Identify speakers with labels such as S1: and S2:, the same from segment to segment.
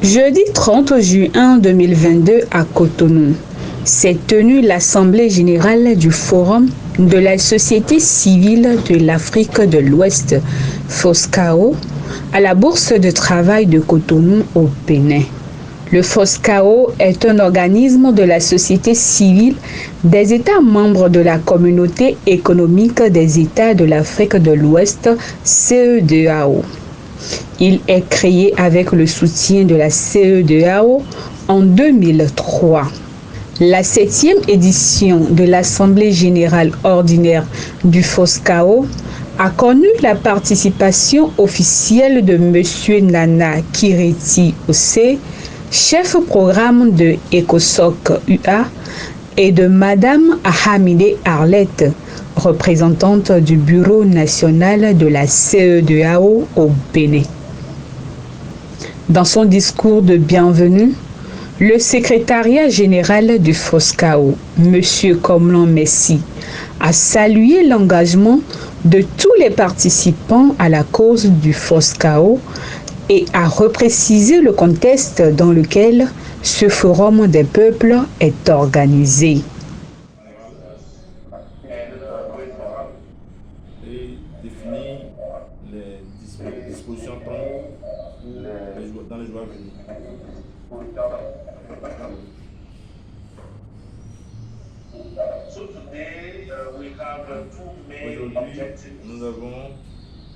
S1: Jeudi 30 juin 2022 à Cotonou, s'est tenue l'Assemblée générale du Forum de la société civile de l'Afrique de l'Ouest, FOSCAO, à la Bourse de travail de Cotonou au Bénin. Le FOSCAO est un organisme de la société civile des États membres de la Communauté économique des États de l'Afrique de l'Ouest, CEDEAO. Il est créé avec le soutien de la CEDEAO en 2003. La 7e édition de l'Assemblée générale ordinaire du FOSCAO a connu la participation officielle de M. Nana Kireti Ose, chef programme de ECOSOC UA, et de Mme Ahamide Arlette, représentante du Bureau national de la CEDEAO au Bénin. Dans son discours de bienvenue, le secrétariat général du FOSCAO, M. Komlan Messi, a salué l'engagement de tous les participants à la cause du FOSCAO et a reprécisé le contexte dans lequel ce forum des peuples est organisé.
S2: Et définir les dispositions à prendre dans les jours à venir. Aujourd'hui, nous avons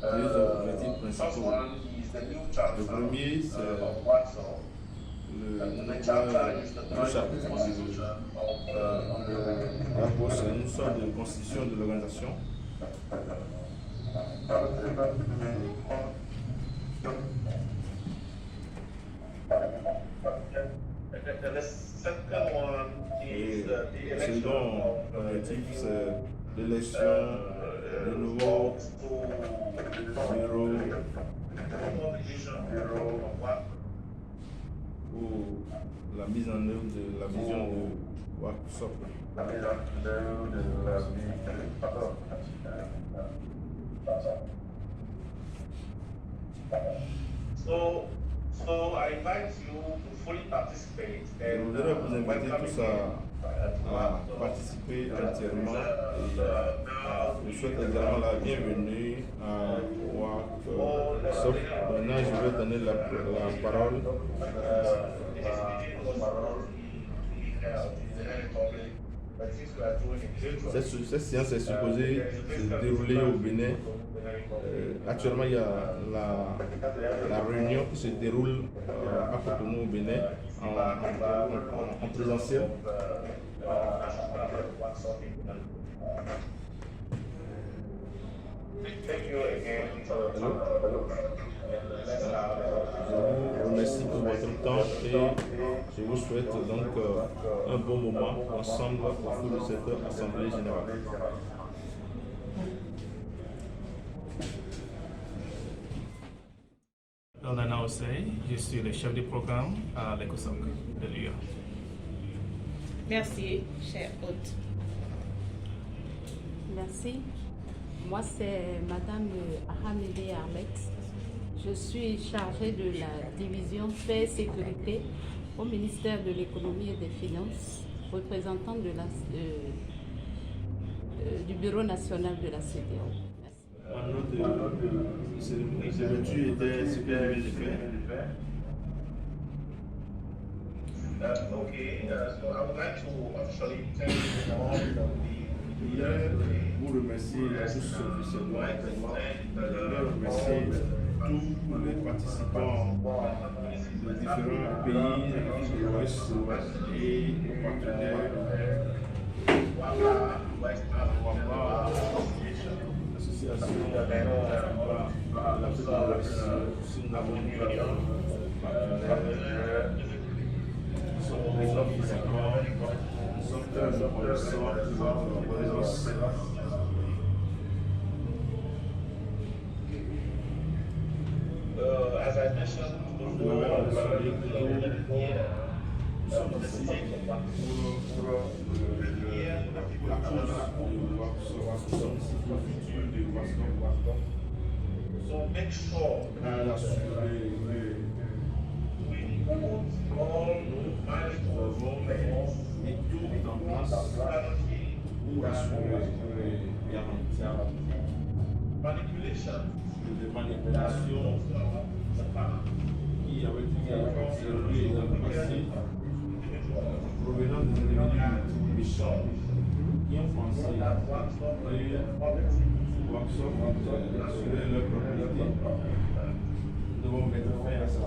S2: deux objectifs principaux. Le premier, c'est le chapitre de la bourse, c'est une sorte de constitution de l'organisation. Et le second objectif, c'est l'élection de nouveaux bureaux pour la mise en œuvre de la vision de WACSOP.
S3: So I invite you to fully participate.
S2: Je voudrais vous inviter tous à participer entièrement et je souhaite également la bienvenue à WACSOP. Maintenant, je vais donner la parole Cette séance est supposée se dérouler au Bénin. Actuellement, il y a la réunion qui se déroule à Cotonou au Bénin en présentiel. Je vous remercie pour votre temps et je vous souhaite donc un bon moment ensemble au cours de cette Assemblée générale.
S4: Nana Ose, je suis le chef du programme à l'ECOSOC de l'UA.
S5: Merci, cher hôte.
S6: Merci. Moi, c'est Madame Ahamide Arlette. Je suis chargée de la division paix et sécurité au ministère de l'économie et des finances, représentante du Bureau national de la CEDEAO.
S2: En note de cérémonie, ces vertus étaient ce qu'elle avait de faire.
S3: Okay, so I would like to officially thank you all the
S2: Vous remercier tous officiellement, je voudrais remercier tous les participants de différents pays de l'Ouest et nos partenaires, l'association de l'Afrique de l'Ouest, aussi nous avons des partenaires qui sont présents physiquement. Nous sommes très reconnaissants de votre présence.
S3: as I mentioned before,
S2: Nous sommes ici pour la cause nous sommes ici pour le futur de WACSOP.
S3: so make sure
S2: Assurer mis tout en place pour assurer et garantir de manipulation qui avait été observée dans le passé provenant des individus méchants qui ont pensé que Waxoff serait leur propriété. Nous devons mettre fin à ça.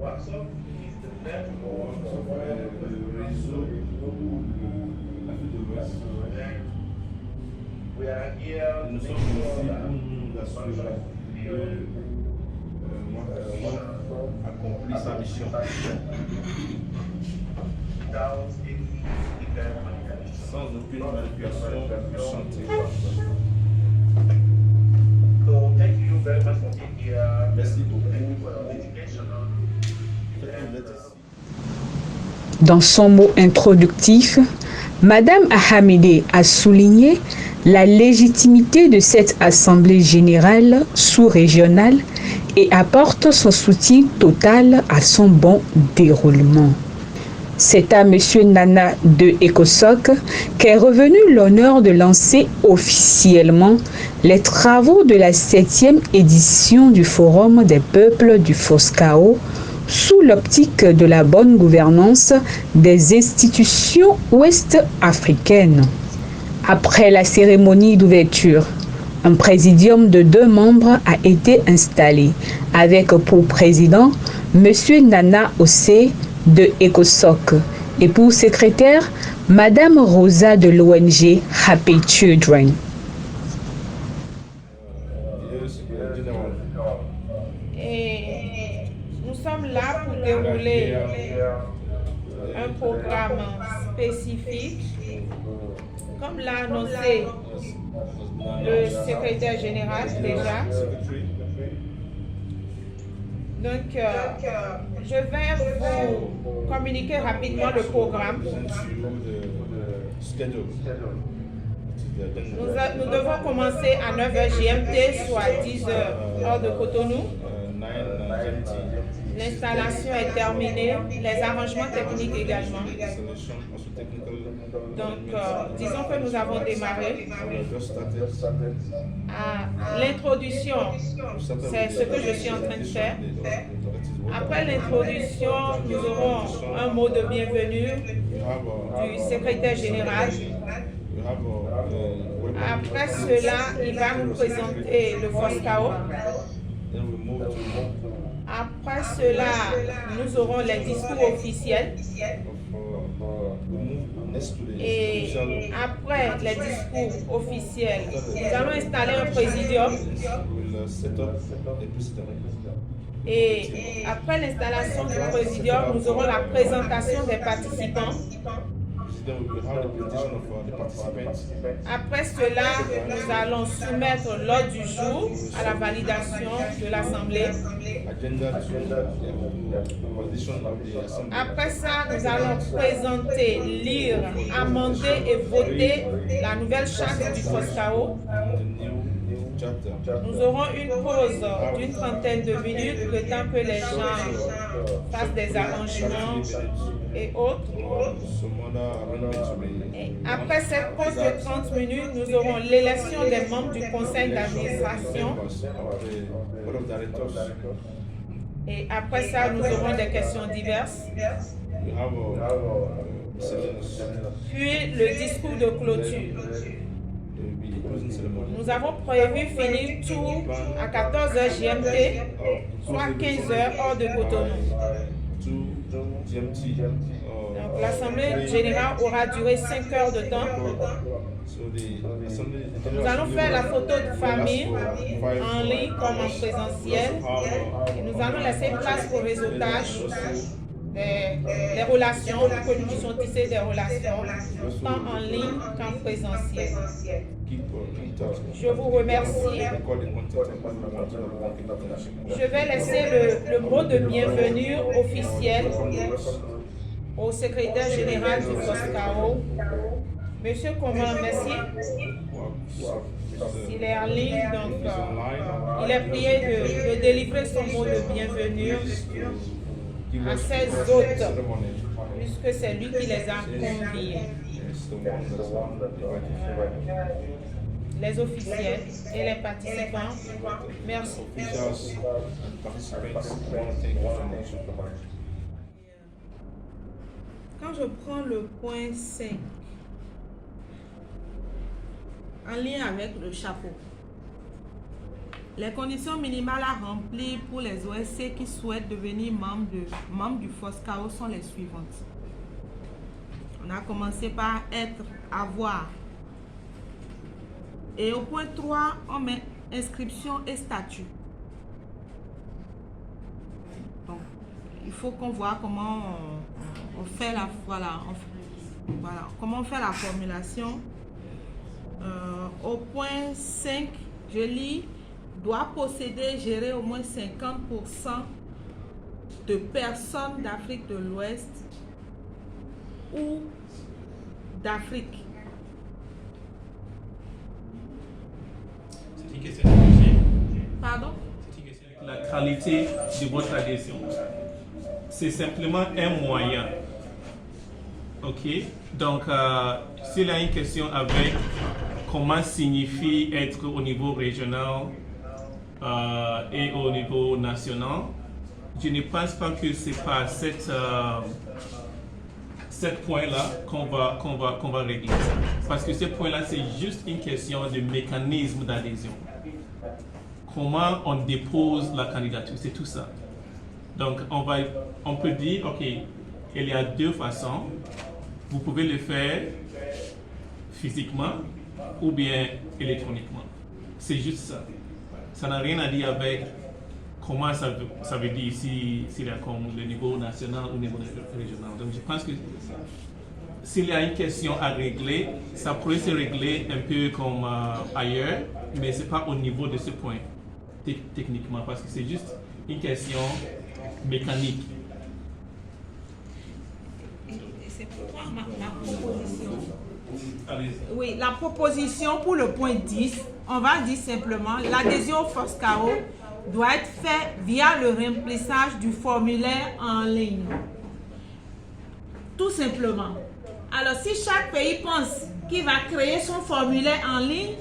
S3: Waxoff is the network
S2: Le réseau de l'Afrique de l'Ouest.
S3: we are here
S2: Nous
S3: to
S2: sommes
S3: make
S2: ici
S3: sure
S2: pour
S3: that
S2: nous assurer que Waxoff accomplit sa mission.
S3: without any legal manipulation.
S2: Sans aucune manipulation du chantier.
S3: So thank you very much for being here.
S2: Merci beaucoup.
S3: Thank you for your dedication.
S2: Faites une lettre ici.
S1: Dans son mot introductif, Madame Ahamede a souligné la légitimité de cette Assemblée générale sous-régionale et apporte son soutien total à son bon déroulement. C'est à M. Nana de ECOSOC qu'est revenu l'honneur de lancer officiellement les travaux de la 7e édition du Forum des peuples du Foscao sous l'optique de la bonne gouvernance des institutions ouest-africaines. Après la cérémonie d'ouverture, un présidium de 2 membres a été installé, avec pour président M. Nana Ossé de ECOSOC et pour secrétaire Mme Rosa de l'ONG Happy Children.
S5: Et nous sommes là pour dérouler un programme spécifique, comme l'a annoncé le secrétaire général déjà. Donc, je vais vous communiquer rapidement le programme. Nous devons commencer à 9h GMT, soit 10h heure de Cotonou. L'installation est terminée, les arrangements techniques également. Donc, disons que nous avons démarré. L'introduction, c'est ce que je suis en train de faire. Après l'introduction, nous aurons un mot de bienvenue du secrétaire général. Après cela, il va nous présenter le Foscao. Après cela, nous aurons les discours officiels. Et après les discours officiels, nous allons installer un présidium. Et après l'installation du présidium, nous aurons la présentation des participants. Après cela, nous allons soumettre l'ordre du jour à la validation de l'Assemblée. Après ça, nous allons présenter, lire, amender et voter la nouvelle charte du Foscao. Nous aurons une pause d'une trentaine de minutes, le temps que les gens fassent des arrangements et autres. Et après cette pause de 30 minutes, nous aurons l'élection des membres du conseil d'administration. Et après ça, nous aurons des questions diverses. Puis le discours de clôture. Nous avons prévu finir tout à 14h GMT, soit 15h heure de Cotonou. Donc l'Assemblée générale aura duré 5 heures de temps. Nous allons faire la photo de famille en ligne comme en présentiel. Et nous allons laisser place au réseautage des relations, pour que nous puissions tisser des relations, tant en ligne qu'en présentiel. Je vous remercie. Je vais laisser le mot de bienvenue officiel au secrétaire général du Foscao, Monsieur Coman Messier, s'il est en ligne, donc il est prié de délivrer son mot de bienvenue à ses hôtes, puisque c'est lui qui les a conviés. Les officiels et les participants, merci. Quand je prends le point 5, en lien avec le chapeau, les conditions minimales à remplir pour les OSC qui souhaitent devenir membres du FOSCAO sont les suivantes. On a commencé par être, avoir. Et au point 3, on met inscription et statut. Donc, il faut qu'on voit comment on fait la, comment on fait la formulation. Au point 5, je lis, doit posséder, gérer au moins 50% de personnes d'Afrique de l'Ouest ou d'Afrique.
S4: C'est une question de budget.
S5: Pardon?
S4: C'est une question de la qualité de votre adhésion. C'est simplement un moyen. Ok? Donc, s'il y a une question avec comment signifie être au niveau régional et au niveau national, je ne pense pas que c'est pas cet point-là qu'on va régler. Parce que ce point-là, c'est juste une question de mécanisme d'adhésion. Comment on dépose la candidature, c'est tout ça. Donc, on peut dire, OK, il y a deux façons. Vous pouvez le faire physiquement ou bien électroniquement. C'est juste ça. Ça n'a rien à dire avec comment ça veut dire ici, s'il y a comme le niveau national ou le niveau régional. Donc, je pense que s'il y a une question à régler, ça pourrait se régler un peu comme ailleurs, mais ce n'est pas au niveau de ce point, techniquement, parce que c'est juste une question mécanique.
S5: C'est pourquoi ma proposition.
S4: Allez-y.
S5: Oui, la proposition pour le point 10, on va dire simplement l'adhésion au FOSCAO doit être faite via le remplissage du formulaire en ligne. Tout simplement. Alors, si chaque pays pense qu'il va créer son formulaire en ligne,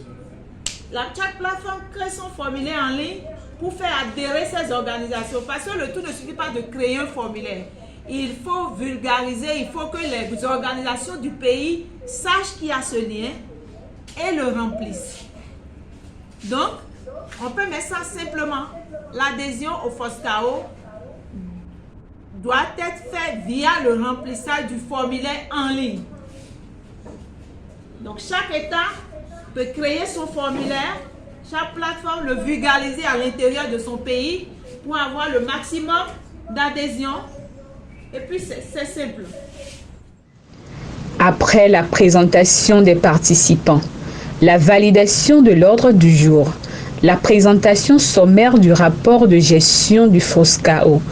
S5: chaque plateforme crée son formulaire en ligne pour faire adhérer ces organisations. Parce que le tout ne suffit pas de créer un formulaire. Il faut vulgariser, il faut que les organisations du pays sachent qu'il y a ce lien et le remplissent. Donc, on peut mettre ça simplement. L'adhésion au FOSCAO doit être faite via le remplissage du formulaire en ligne. Donc, chaque État peut créer son formulaire, chaque plateforme le vulgariser à l'intérieur de son pays pour avoir le maximum d'adhésion. Et puis, c'est simple.
S1: Après la présentation des participants, la validation de l'ordre du jour, la présentation sommaire du rapport de gestion du FOSCAO,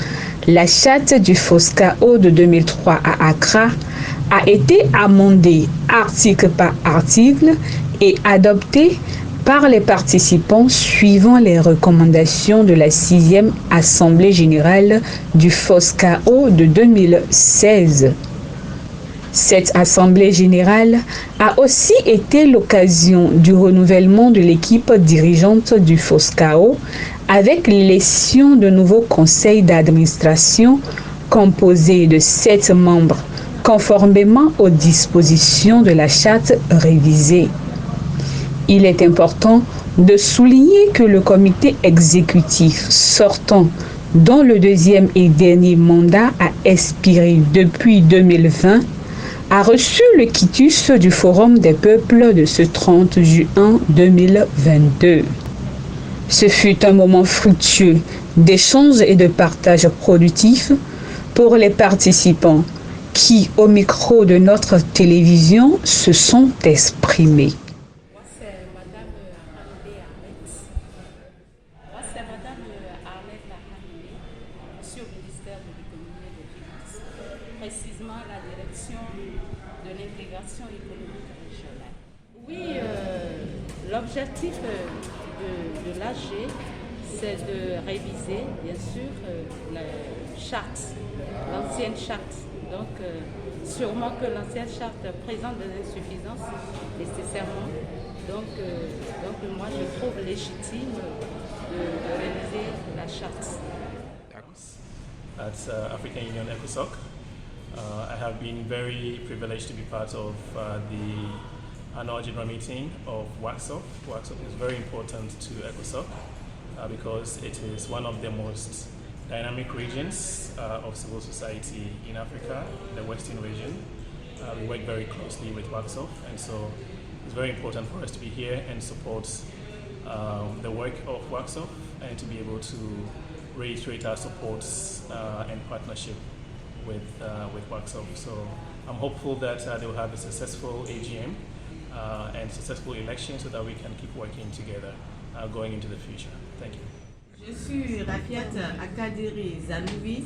S1: la charte du FOSCAO de 2003 à Accra a été amendée article par article et adoptée par les participants suivant les recommandations de la 6e Assemblée générale du FOSCAO de 2016. Cette Assemblée générale a aussi été l'occasion du renouvellement de l'équipe dirigeante du FOSCAO avec l'élection de nouveaux conseils d'administration composés de 7 membres, conformément aux dispositions de la charte révisée. Il est important de souligner que le comité exécutif sortant, dont le deuxième et dernier mandat a expiré depuis 2020, a reçu le quitus du Forum des peuples de ce 30 juin 2022. Ce fut un moment fructueux d'échanges et de partage productif pour les participants qui, au micro de notre télévision, se sont exprimés.
S6: Moi, c'est Madame Arlette Lahamilé. Je ici au ministère de l'économie et des finances, précisément la direction de l'intégration économique régionale. Oui, l'objectif de l'AG, c'est de réviser, bien sûr, la charte, l'ancienne charte. Donc, sûrement que l'ancienne charte présente des insuffisances, nécessairement. Donc moi, je trouve légitime de réviser la charte.
S4: At African Union ECOSOC. I have been very privileged to be part of the annual general meeting of WACSOC. WACSOC is very important to ECOSOC because it is one of the most dynamic regions of civil society in Africa, the Western region. We work very closely with WACSOC, and so it's very important for us to be here and support the work of WACSOC and to be able to reiterate our support and partnership with WACSOC. So I'm hopeful that they will have a successful AGM and successful election so that we can keep working together going into the future. Thank you.
S7: Je suis Rafiat Akadiri Zanouvi.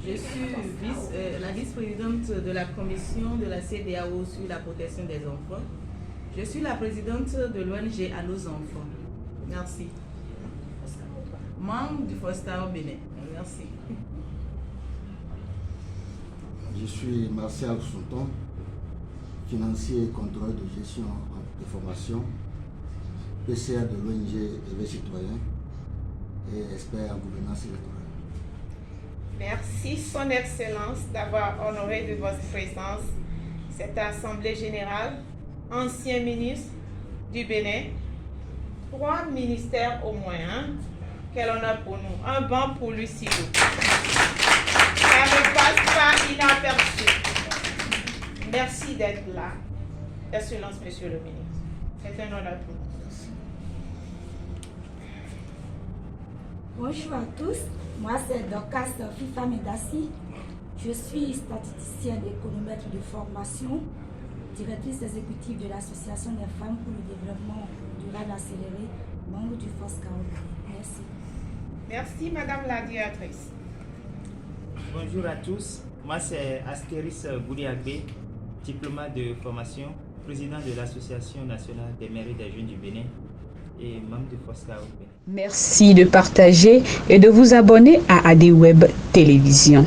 S7: Je suis la vice-présidente de la commission de la CEDEAO sur la protection des enfants. Je suis la présidente de l'ONG À nos enfants. Merci. Membre du FOSTA au Bénin. Merci.
S8: Je suis Martial Souton, financier et contrôleur de gestion de formation, PCA de l'ONG Éveil Citoyen et expert en gouvernance électorale.
S5: Merci, Son Excellence, d'avoir honoré de votre présence cette Assemblée générale, ancien ministre du Bénin, 3 ministères au moins, hein? Quel honneur pour nous. Un banc pour Lucie. Ça ne passe pas inaperçu. Merci d'être là. Excellence, Monsieur le ministre. C'est un honneur pour nous.
S9: Bonjour à tous, moi c'est Dorcas Fifa Medassi. Je suis statisticienne et économètre de formation, directrice exécutive de l'Association des femmes pour le développement durable accéléré, membre du FOSCAO. Merci.
S5: Merci, Madame la directrice.
S10: Bonjour à tous, moi c'est Astéris Goudiagbe, diplomate de formation, président de l'Association nationale des mairies des jeunes du Bénin et membre du FOSCAO.
S1: Merci de partager et de vous abonner à AD Web Télévision.